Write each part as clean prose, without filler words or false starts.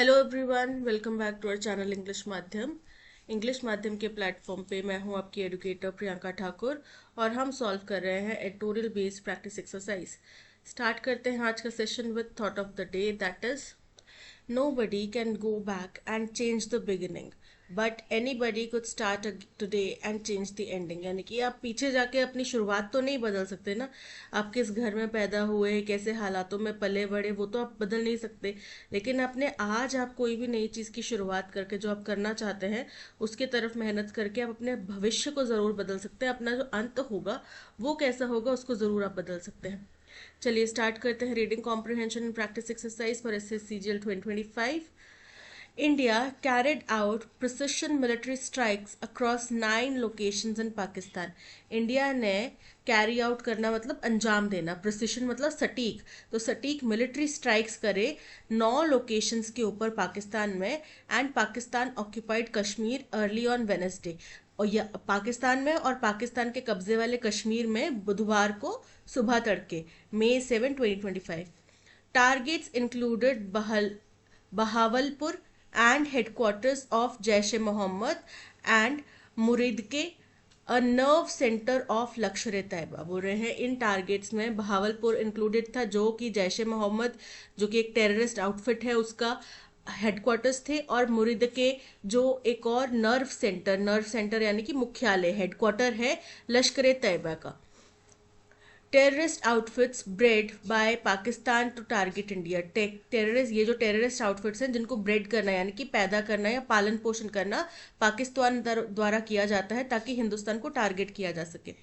Hello everyone, welcome back to our channel English माध्यम के platform पे मैं हूं आपकी एडुकेटर प्रियंका ठाकुर और हम सॉल्व कर रहे हैं editorial based practice exercise. Start करते हैं आज का session with thought of the day, that is nobody can go back and change the beginning but anybody could start today and change the ending। यानी कि आप पीछे जाके अपनी शुरुआत तो नहीं बदल सकते ना। आप किस घर में पैदा हुए, कैसे हालातों में पले बड़े, वो तो आप बदल नहीं सकते। लेकिन अपने आज आप कोई भी नई चीज़ की शुरुआत करके जो आप करना चाहते हैं उसके तरफ मेहनत करके आप अपने भविष्य को ज़रूर बदल सकते हैं। अपना जो अंत होगा वो कैसा होगा उसको ज़रूर आप बदल सकते हैं। चलिए स्टार्ट करते हैं reading comprehension and practice exercise for SSCGL 2025। India carried out precision military strikes across 9 locations in Pakistan। India ने कैरी आउट करना मतलब अंजाम देना, प्रिसिशन मतलब सटीक, तो सटीक मिलिट्री स्ट्राइक्स करे 9 लोकेशंस के ऊपर पाकिस्तान में। And Pakistan occupied Kashmir early on Wednesday, और पाकिस्तान में और पाकिस्तान के कब्जे वाले कश्मीर में बुधवार को सुबह तड़के May 7, 2025। Targets included Bahawalpur and headquarters of Jaish-e-Mohammed and Muridke a nerve centre of लश्कर ए तैयबा। बोल रहे हैं इन टारगेट्स में बहावलपुर इंक्लूडेड था जो कि जैश ए मोहम्मद जो कि एक टेररिस्ट आउटफिट है उसका हेडक्वार्टर्स थे, और मुरीदके जो एक और नर्व सेंटर यानी कि मुख्यालय हेडक्वार्टर है लश्कर ए तैयबा का। Terrorist outfits bred by Pakistan to target India. Terrorist, ये जो टेररिस्ट आउटफिट्स हैं जिनको ब्रेड करना यानी कि पैदा करना या पालन पोषण करना पाकिस्तान द्वारा किया जाता है ताकि हिंदुस्तान को टारगेट किया जा सके।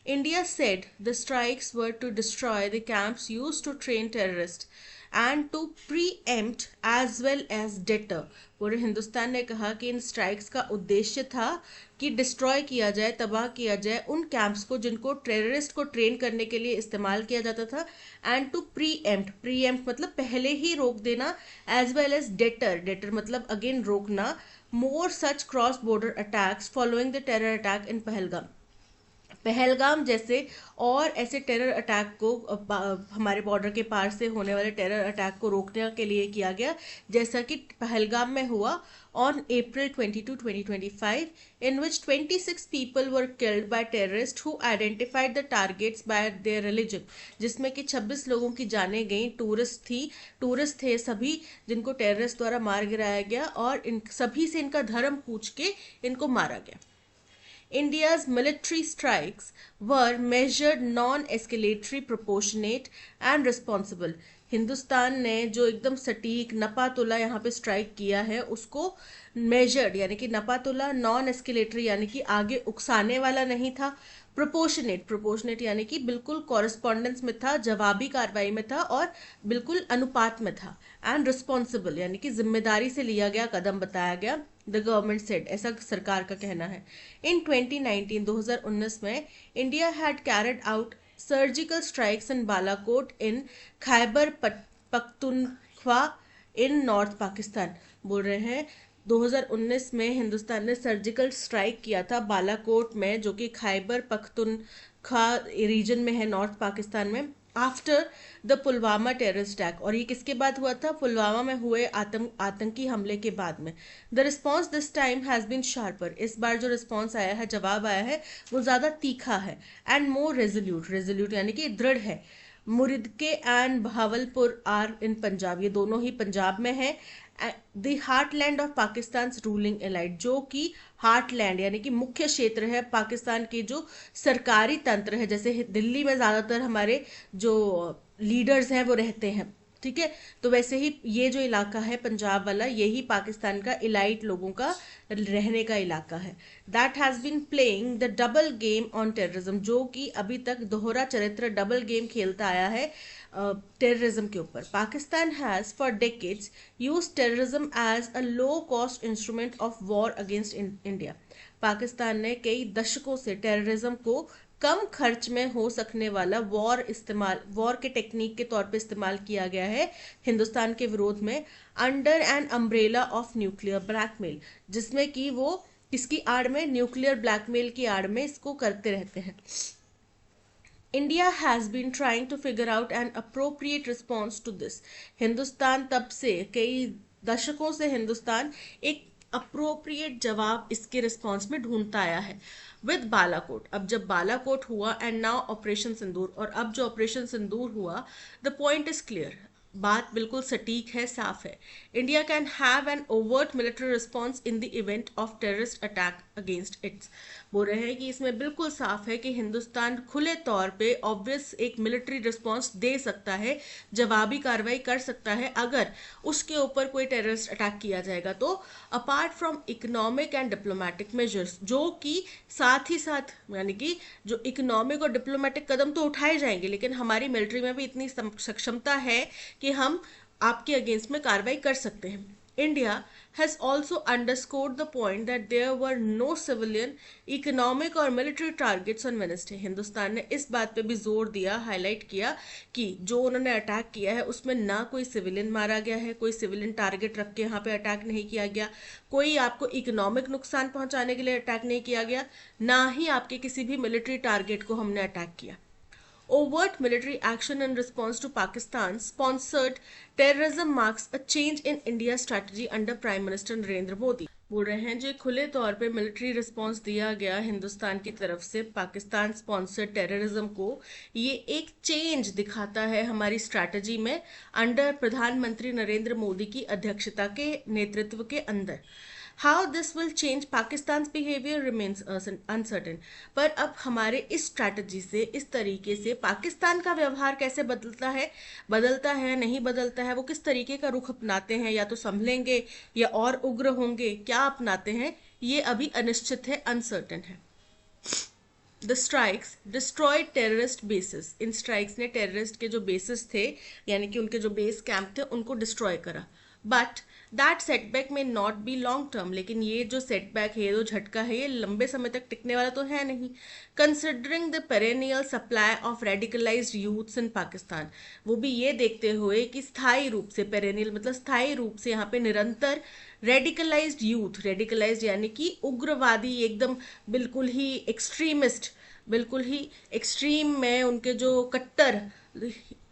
India said the strikes were to destroy the camps used to train terrorist and to preempt as well as deter. पूरे हिंदुस्तान ने कहा कि इन स्ट्राइक्स का उद्देश्य था कि डिस्ट्रॉय किया जाए, तबाह किया जाए उन कैंप्स को जिनको टेररिस्ट को ट्रेन करने के लिए इस्तेमाल किया जाता था। एंड टू प्रीएम्प्ट मतलब पहले ही रोक देना, एज वेल एज डेटर मतलब अगेन रोकना more such cross border attacks following the terror attack in Pahalgam जैसे और ऐसे टेरर अटैक को हमारे बॉर्डर के पार से होने वाले टेरर अटैक को रोकने के लिए किया गया, जैसा कि पहलगाम में हुआ on April 22, 2025, in which 26 people were killed by terrorists who identified the targets by their religion। जिसमें कि 26 लोगों की जानें गई, टूरिस्ट थे सभी जिनको टेररिस्ट द्वारा मार गिराया गया, और इन सभी से इनका धर्म पूछ के इनको मारा गया। India's military strikes were measured non-escalatory, proportionate and responsible। Hindustan ने जो एकदम सटीक नपातुला यहाँ पे स्ट्राइक किया है उसको मेजर्ड यानी कि नपातुला, नॉन एस्केलेटरी यानी कि आगे उकसाने वाला नहीं था, प्रोपोर्शनेट यानी कि बिल्कुल कॉरेस्पॉन्डेंस में था, जवाबी कार्रवाई में था और बिल्कुल अनुपात में था, एंड रिस्पॉन्सिबल यानी कि जिम्मेदारी से लिया गया कदम बताया गया। द गवर्नमेंट सेड, ऐसा सरकार का कहना है। इन 2019 में India had carried out surgical strikes in Balakot in Khyber Pakhtunkhwa in north Pakistan. बोल रहे हैं 2019 में हिंदुस्तान ने सर्जिकल स्ट्राइक किया था बालाकोट में जो कि खैबर पख्तूनख्वा रीजन में है, नॉर्थ पाकिस्तान में, after the Pulwama terrorist attack. और ये किसके बाद हुआ था? पुलवामा में हुए आतंकी हमले के बाद में। The response this time has been sharper. इस बार जो रिस्पॉन्स आया है, जवाब आया है, वो ज़्यादा तीखा है, एंड मोर रेजोल्यूट यानी कि दृढ़ है। Muridke and Bahawalpur are in Punjab, ये दोनों ही पंजाब में है। The heartland of Pakistan ruling elite, जो कि हार्टलैंड यानी कि मुख्य क्षेत्र है पाकिस्तान के जो सरकारी तंत्र है, जैसे दिल्ली में ज़्यादातर हमारे जो लीडर्स हैं वो रहते हैं, ठीक है, तो वैसे ही ये जो इलाका है पंजाब वाला, यही पाकिस्तान का इलाइट लोगों का रहने का इलाका है। That has been playing the double game on terrorism, जो कि अभी तक दोहरा चरित्र डबल गेम खेलता आया है टेररिज्म के ऊपर। Pakistan has for decades use terrorism as a low cost instrument of war against India. Pakistan ने कई दशकों से टेररिज्म को कम खर्च में हो सकने वाला वॉर के टेक्निक के तौर पे इस्तेमाल किया गया है हिंदुस्तान के विरोध में, under an umbrella of nuclear blackmail, जिसमें कि वो इसकी आड़ में, न्यूक्लियर ब्लैकमेल की आड़ में इसको करते रहते हैं। India has been trying to figure out an appropriate response to this. Hindustan तब से कई दशकों से हिंदुस्तान एक अप्रोप्रिएट जवाब इसके रिस्पॉन्स में ढूंढता आया है विद बालाकोट। अब जब बालाकोट हुआ एंड नाउ ऑपरेशन सिंदूर, और अब जो ऑपरेशन सिंदूर हुआ, द पॉइंट इज क्लियर, बात बिल्कुल सटीक है, साफ है। India can have an overt military response in the event of terrorist attack against it's. बोल रहे हैं कि इसमें बिल्कुल साफ है कि हिंदुस्तान खुले तौर पे ऑब्वियस एक मिलिट्री रिस्पॉन्स दे सकता है, जवाबी कार्रवाई कर सकता है अगर उसके ऊपर कोई टेररिस्ट अटैक किया जाएगा तो, apart from economic and diplomatic measures, जो कि साथ ही साथ यानी कि जो इकोनॉमिक और डिप्लोमेटिक कदम तो उठाए जाएंगे, लेकिन हमारी मिलिट्री में भी इतनी सक्षमता है कि हम आपके अगेंस्ट में कार्रवाई कर सकते हैं। India has also underscored the point that there were no civilian, economic और military targets on Wednesday। Hindustan ने इस बात पे भी जोर दिया, हाईलाइट किया कि जो उन्होंने अटैक किया है उसमें ना कोई सिविलियन मारा गया है, कोई सिविलियन टारगेट रख के यहाँ पे अटैक नहीं किया गया, कोई आपको इकोनॉमिक नुकसान पहुंचाने के लिए अटैक नहीं किया गया, ना ही आपके किसी भी मिलिट्री टारगेट को हमने अटैक किया। Overt military action in response to Pakistan-sponsored terrorism marks a change in India's strategy under Prime Minister Narendra Modi. बोल रहे हैं जो खुले तौर पे मिलिट्री रिस्पांस दिया गया हिंदुस्तान की तरफ से पाकिस्तान स्पॉन्सर्ड टेररिज्म को, ये एक चेंज दिखाता है हमारी स्ट्रैटेजी में अंडर प्रधानमंत्री नरेंद्र मोदी की अध्यक्षता के नेतृत्व के अंदर। How this will change Pakistan's behavior remains uncertain। पर अब हमारे इस स्ट्रैटेजी से, इस तरीके से पाकिस्तान का व्यवहार कैसे बदलता है नहीं बदलता है, वो किस तरीके का रुख अपनाते हैं, या तो संभलेंगे या और उग्र होंगे, क्या अपनाते हैं, ये अभी अनिश्चित है, अनसर्टेन है। The strikes destroyed terrorist bases। In strikes ने टेररिस्ट के जो बेसिस थे यानी कि उनके जो बेस कैंप थे उनको डिस्ट्रॉय करा। बट दैट सेटबैक में नॉट बी लॉन्ग टर्म। लेकिन ये जो सेटबैक है, ये जो झटका है, ये लंबे समय तक टिकने वाला तो है नहीं। Considering the perennial supply of radicalised youths in Pakistan, वो भी ये देखते हुए कि स्थायी रूप से, पेरेनियल मतलब स्थायी रूप से यहाँ पे निरंतर रेडिकलाइज्ड यूथ, रेडिकलाइज्ड यानी कि उग्रवादी, एकदम बिल्कुल ही एक्सट्रीमिस्ट, बिल्कुल ही एक्सट्रीम में उनके जो कट्टर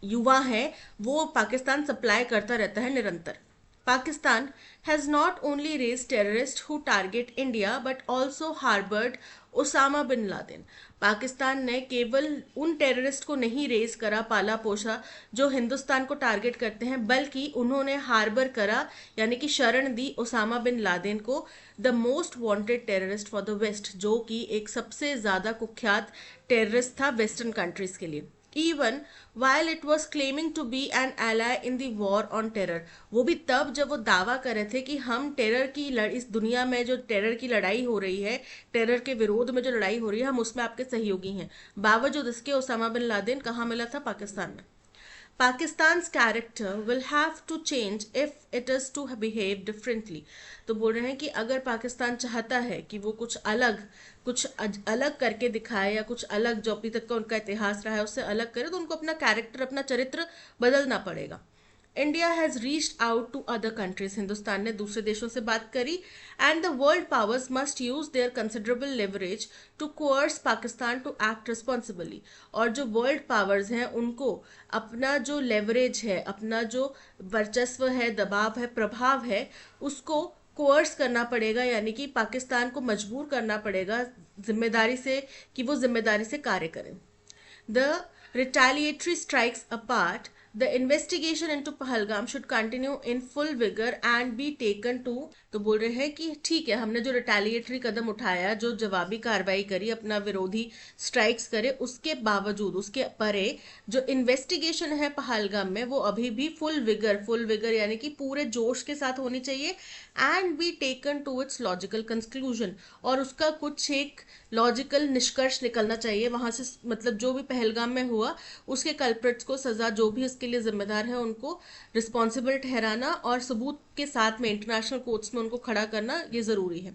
युवा हैं वो पाकिस्तान सप्लाई करता रहता है निरंतर। Pakistan has not only raised terrorists who target India but also harbored Osama bin Laden. Pakistan ने केवल उन टेररिस्ट को नहीं रेज करा, पाला पोसा, जो हिंदुस्तान को टारगेट करते हैं, बल्कि उन्होंने हार्बर करा यानी कि शरण दी ओसामा बिन लादेन को, the most wanted terrorist for the West, जो कि एक सबसे ज्यादा कुख्यात टेररिस्ट था वेस्टर्न कंट्रीज के लिए। Even while it was claiming to be an ally in the war on terror, वो भी तब जब वो दावा कर रहे थे कि हम टेरर की इस दुनिया में जो टेरर की लड़ाई हो रही है, टेरर के विरोध में जो लड़ाई हो रही है, हम उसमें आपके सहयोगी हैं। बावजूद इसके ओसामा बिन लादेन कहाँ मिला था? पाकिस्तान में। Pakistan's character will have to change if it is to behave differently। तो बोल रहे हैं कि अगर पाकिस्तान चाहता है कि वो कुछ अलग करके दिखाए, या कुछ अलग जो अभी तक का उनका इतिहास रहा है उससे अलग करे, तो उनको अपना कैरेक्टर, अपना चरित्र बदलना पड़ेगा। India has reached out to other countries. Hindustan ने दूसरे देशों से बात करी। And the world powers must use their considerable leverage to coerce Pakistan to act responsibly. और जो वर्ल्ड पावर्स हैं उनको अपना जो लेवरेज है, अपना जो वर्चस्व है, दबाव है, प्रभाव है, उसको कोर्स करना पड़ेगा, यानी कि पाकिस्तान को मजबूर करना पड़ेगा जिम्मेदारी से, कि वो जिम्मेदारी से कार्य करें। The retaliatory strikes apart, the investigation into Pahalgam should continue in full vigor and be taken to। तो बोल रहे हैं कि ठीक है, हमने जो रिटेलिएटरी कदम उठाया, जो जवाबी कार्रवाई करी, अपना विरोधी स्ट्राइक्स करे, उसके बावजूद, उसके परे जो इन्वेस्टिगेशन है पहलगाम में, वो अभी भी फुल विगर यानी कि पूरे जोश के साथ होनी चाहिए। And be taken to its logical conclusion, और उसका कुछ एक लॉजिकल निष्कर्ष निकलना चाहिए वहां से, मतलब जो भी पहलगाम में हुआ उसके कल्प्रिट्स को सजा, जो भी इसके लिए जिम्मेदार है उनको रिस्पॉन्सिबल ठहराना, और सबूत के साथ में इंटरनेशनल कोर्ट्स में उनको खड़ा करना, ये जरूरी है।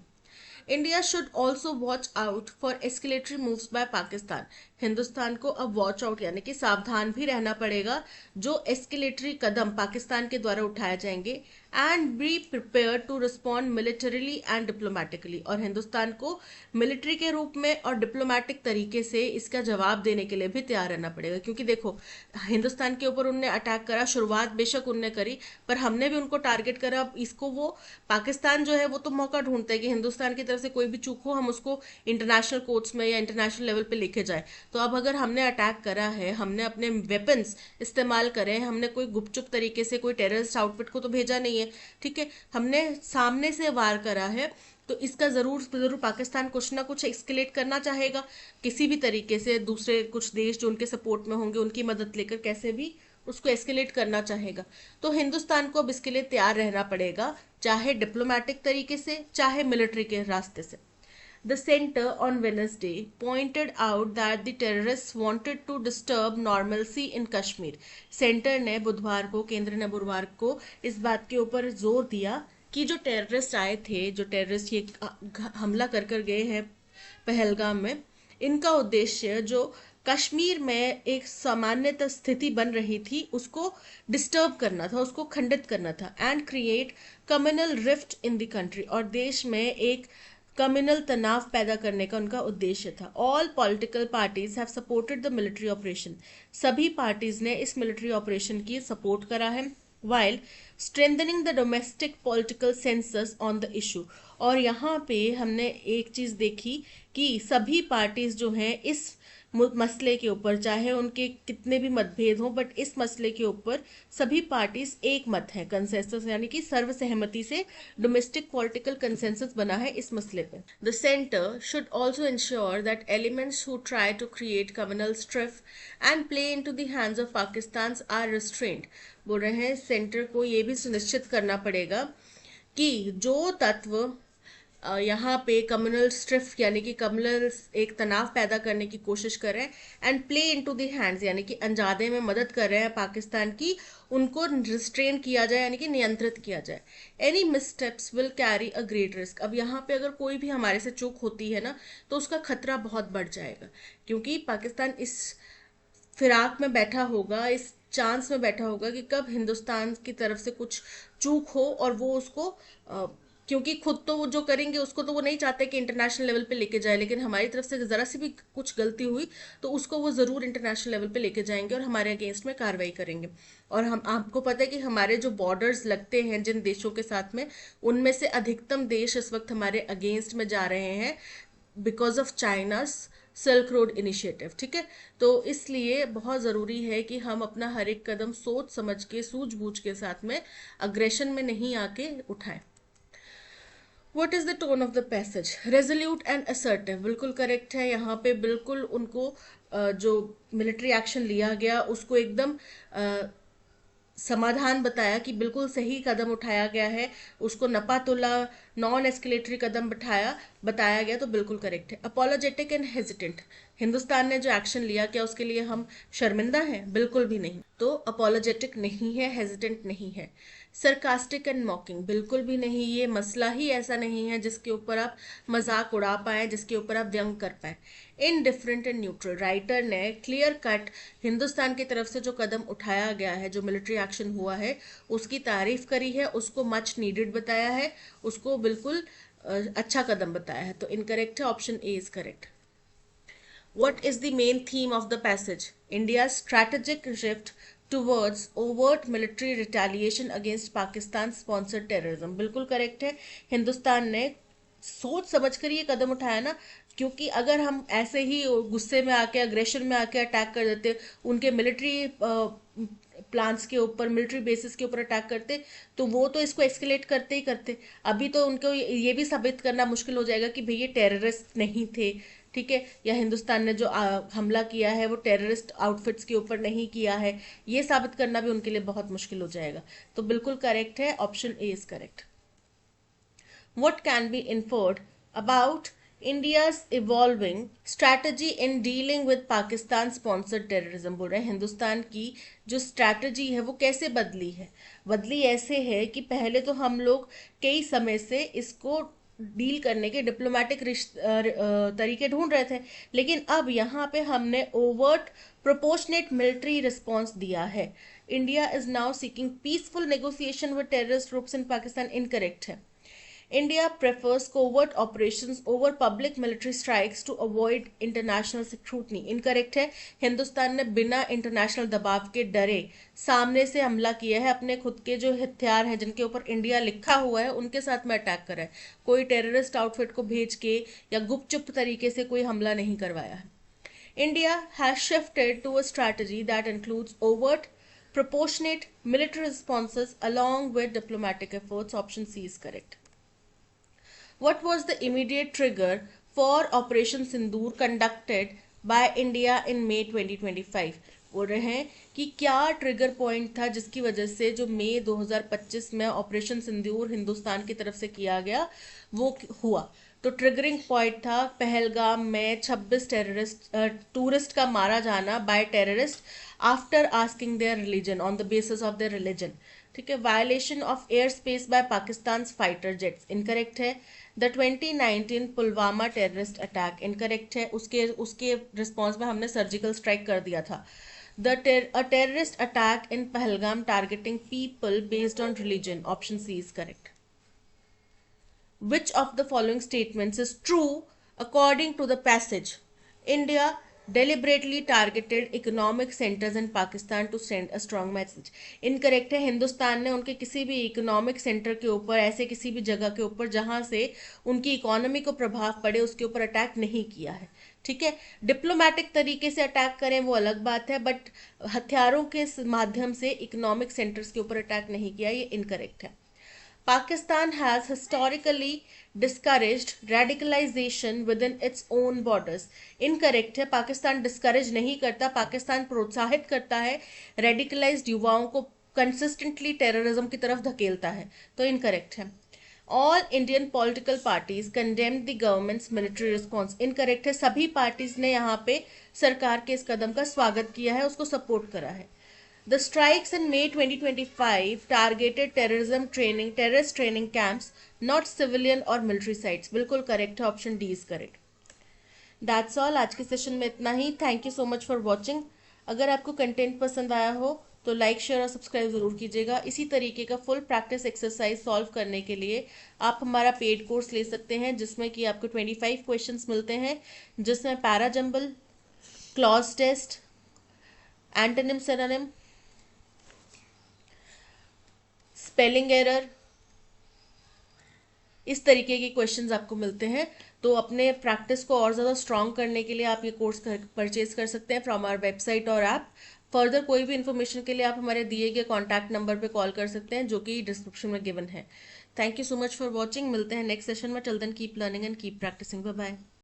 India should also watch out for escalatory moves bye Pakistan. Hindustan को अब वॉच आउट यानी कि सावधान भी रहना पड़ेगा जो एस्केलेटरी कदम पाकिस्तान के द्वारा उठाए जाएंगे। And be prepare to respond militarily and diplomatically, और हिंदुस्तान को मिलिट्री के रूप में और डिप्लोमेटिक तरीके से इसका जवाब देने के लिए भी तैयार रहना पड़ेगा। क्योंकि देखो, हिंदुस्तान के ऊपर उनने अटैक करा, शुरुआत बेशक उनने करी, पर हमने भी उनको टारगेट करा। अब इसको वो पाकिस्तान जो है वो तो मौका ढूंढता है कि हिंदुस्तान की तरफ से कोई भी चूक हो, हम उसको इंटरनेशनल कोर्ट्स में या इंटरनेशनल लेवल पे लेके जाए। तो अब अगर हमने अटैक करा है, हमने अपने वेपन्स इस्तेमाल करे हैं, हमने कोई गुपचुप तरीके से कोई टेररिस्ट आउटफिट को तो भेजा नहीं है, ठीक है, हमने सामने से वार करा है, तो इसका जरूर पाकिस्तान कुछ ना कुछ एक्सकेलेट करना चाहेगा किसी भी तरीके से। दूसरे कुछ देश जो उनके सपोर्ट में होंगे उनकी मदद लेकर कैसे भी उसको एस्केलेट करना चाहेगा। तो हिंदुस्तान को अब इसके लिए तैयार रहना पड़ेगा, चाहे डिप्लोमेटिक तरीके से चाहे मिलिट्री के रास्ते से। The center on Wednesday pointed out that the terrorists wanted to disturb normalcy in Kashmir. Centre ने बुधवार को, केंद्र ने बुधवार को इस बात के ऊपर जोर दिया कि जो टेररिस्ट आए थे, जो टेररिस्ट ये हमला कर कर गए हैं पहलगाम में, इनका उद्देश्य जो कश्मीर में एक सामान्यतः स्थिति बन रही थी उसको डिस्टर्ब करना था, उसको खंडित करना था, and create communal rift in the country, और देश में एक कम्युनल तनाव पैदा करने का उनका उद्देश्य था। All political parties have supported the military operation, सभी पार्टीज ने इस मिलिट्री ऑपरेशन की सपोर्ट करा है, while strengthening the domestic political census on the issue। और यहाँ पे हमने एक चीज देखी कि सभी पार्टीज जो हैं इस मसले के ऊपर, चाहे उनके कितने भी मतभेद हों, बट इस मसले के ऊपर सभी पार्टीज एक मत है, कंसेंसस यानी कि सर्वसहमति से डोमेस्टिक पॉलिटिकल कंसेंसस बना है इस मसले पे। The centre should also ensure that elements who try to create communal strife and play into the hands of Pakistan are restrained. बोल रहे हैं सेंटर को ये भी सुनिश्चित करना पड़ेगा कि जो तत्व यहाँ पे कम्युनल स्ट्रिफ यानी कि कम्युनल एक तनाव पैदा करने की कोशिश कर रहे हैं, and play into the hands यानी कि अंजादे में मदद कर रहे हैं पाकिस्तान की, उनको रिस्ट्रेन किया जाए यानी कि नियंत्रित किया जाए। Any missteps will carry a great risk. अब यहाँ पे अगर कोई भी हमारे से चूक होती है ना तो उसका खतरा बहुत बढ़ जाएगा, क्योंकि पाकिस्तान इस फिराक में बैठा होगा, इस चांस में बैठा होगा कि कब हिंदुस्तान की तरफ से कुछ चूक हो और वो उसको क्योंकि खुद तो वो जो करेंगे उसको तो वो नहीं चाहते कि इंटरनेशनल लेवल पे लेके जाए, लेकिन हमारी तरफ से जरा सी भी कुछ गलती हुई तो उसको वो जरूर इंटरनेशनल लेवल पे लेके जाएंगे और हमारे अगेंस्ट में कार्रवाई करेंगे। और हम आपको पता है कि हमारे जो बॉर्डर्स लगते हैं जिन देशों के साथ में, उनमें से अधिकतम देश इस वक्त हमारे अगेंस्ट में जा रहे हैं because of China's silk road initiative, ठीक है। तो इसलिए बहुत ज़रूरी है कि हम अपना हर एक कदम सोच समझ के, सूझबूझ के साथ में, अग्रेशन में नहीं आके उठाएं। What is the tone of the passage? Resolute and assertive, बिल्कुल करेक्ट है। यहाँ पे बिल्कुल उनको जो मिलिट्री एक्शन लिया गया उसको एकदम समाधान बताया कि बिल्कुल सही कदम उठाया गया है, उसको नपातुला नॉन एस्केलेटरी कदम बताया गया, तो बिल्कुल करेक्ट है। अपोलोजेटिक एंड हेजिटेंट, हिंदुस्तान ने जो एक्शन लिया क्या उसके लिए हम शर्मिंदा हैं? बिल्कुल भी नहीं। तो अपोलोजेटिक नहीं है, हेजिटेंट नहीं है। सरकास्टिक एंड मॉकिंग, बिल्कुल भी नहीं। ये मसला ही ऐसा नहीं है जिसके ऊपर आप मजाक उड़ा पाए, जिसके ऊपर आप व्यंग कर पाए। इनडिफरेंट एंड न्यूट्रल, राइटर ने क्लियर कट हिंदुस्तान की तरफ से जो कदम उठाया गया है, जो मिलिट्री एक्शन हुआ है, उसकी तारीफ करी है, उसको मच नीडेड बताया है, उसको बिल्कुल अच्छा कदम बताया है। तो इनकरेक्ट है, option A is correct. What is the main theme of the passage? India's strategic shift towards overt military retaliation against Pakistan sponsored terrorism, बिल्कुल करेक्ट है। हिंदुस्तान ने सोच समझ कर ये कदम उठाया ना, क्योंकि अगर हम ऐसे ही गुस्से में आके, अग्रेशन में आके अटैक कर देते, उनके मिलिट्री प्लान्स के ऊपर, मिलिट्री बेसिस के ऊपर अटैक करते, तो वो तो इसको एस्केलेट करते ही करते। अभी तो उनको ये भी साबित करना मुश्किल हो जाएगा कि भाई ये टेररिस्ट नहीं थे, ठीक है, या हिंदुस्तान ने जो हमला किया है वो टेररिस्ट आउटफिट्स के ऊपर नहीं किया है, ये साबित करना भी उनके लिए बहुत मुश्किल हो जाएगा। तो बिल्कुल करेक्ट है, option A is correct. What can be inferred about India's evolving strategy in dealing with Pakistan sponsored terrorism? बोल रहे हैं हिंदुस्तान की जो स्ट्रैटेजी है वो कैसे बदली है। बदली ऐसे है कि पहले तो हम लोग कई समय से इसको डील करने के डिप्लोमेटिक तरीके ढूंढ रहे थे, लेकिन अब यहाँ पे हमने ओवर्ट प्रोपोर्शनेट मिलिट्री रिस्पॉन्स दिया है। India is now seeking peaceful negotiation with terrorist groups in Pakistan, incorrect है. India prefers covert operations over public military strikes to avoid international scrutiny. Incorrect है. हिंदुस्तान ने बिना इंटरनेशनल दबाव के डरे सामने से हमला किया है. अपने खुद के जो हथियार हैं जिनके ऊपर इंडिया लिखा हुआ है उनके साथ में अटैक करा है. कोई टेररिस्ट आउटफिट को भेज के या गुपचुप तरीके से कोई हमला नहीं करवाया है. India has shifted to a strategy that includes overt, proportionate military responses along with diplomatic efforts. Option C is correct. What was the immediate trigger for Operation Sindoor conducted by India in May 2025? बोल रहे हैं कि क्या trigger point था जिसकी वजह से जो मई 2025 में ऑपरेशन सिंदूर हिंदुस्तान की तरफ से किया गया वो हुआ. तो ट्रिगरिंग पॉइंट था पहलगाम में 26 टूरिस्ट का मारा जाना by terrorist after asking their religion, on the basis of their religion. ठीक है. Violation of air space by Pakistan fighter jets, incorrect है. The 2019 Pulwama terrorist attack, incorrect है. उसके रिस्पॉन्स में हमने सर्जिकल स्ट्राइक कर दिया था. The terrorist attack in Pahalgam targeting people based on religion. Option C is correct. Which of the following statements is true according to the passage? India deliberately targeted economic centers in Pakistan to send a strong message. Incorrect है. हिंदुस्तान ने उनके किसी भी economic centre के ऊपर, ऐसे किसी भी जगह के ऊपर जहां से उनकी इकोनॉमी को प्रभाव पड़े उसके ऊपर अटैक नहीं किया है. ठीक है. डिप्लोमेटिक तरीके से अटैक करें वो अलग बात है, बट हथियारों के माध्यम से इकोनॉमिक सेंटर्स के ऊपर अटैक नहीं किया, ये इनकरेक्ट है. Pakistan has historically discouraged radicalization within its own borders. Incorrect है. पाकिस्तान डिस्करेज नहीं करता, पाकिस्तान प्रोत्साहित करता है, रेडिकलाइज्ड युवाओं को कंसिस्टेंटली टेररिज्म की तरफ धकेलता है. तो इनकरेक्ट है. All Indian political parties condemned the government's military response. Incorrect है. सभी पार्टीज ने यहाँ पे सरकार के इस कदम का स्वागत किया है, उसको सपोर्ट करा है. The strikes in May 2025 targeted terrorist training camps, not civilian or military sites. बिल्कुल करेक्ट है. Option D is correct. That's all. आज के सेशन में इतना ही. Thank you so much for watching. अगर आपको कंटेंट पसंद आया हो तो लाइक, शेयर और सब्सक्राइब जरूर कीजिएगा. इसी तरीके का फुल प्रैक्टिस एक्सरसाइज सॉल्व करने के लिए आप हमारा पेड कोर्स ले सकते हैं जिसमें कि आपको 25 क्वेश्चंस मिलते हैं, जिसमें parajumble, clause test, antonym synonym, spelling error, इस तरीके के क्वेश्चंस आपको मिलते हैं. तो अपने प्रैक्टिस को और ज़्यादा स्ट्रॉन्ग करने के लिए आप ये कोर्स परचेज कर सकते हैं फ्रॉम आवर वेबसाइट और ऐप. फर्दर कोई भी इन्फॉर्मेशन के लिए आप हमारे दिए गए कॉन्टैक्ट नंबर पे कॉल कर सकते हैं जो कि डिस्क्रिप्शन में गिवन है. Thank you so much for watching. मिलते हैं नेक्स्ट सेशन में. Till then keep learning and keep practising. Bye bye.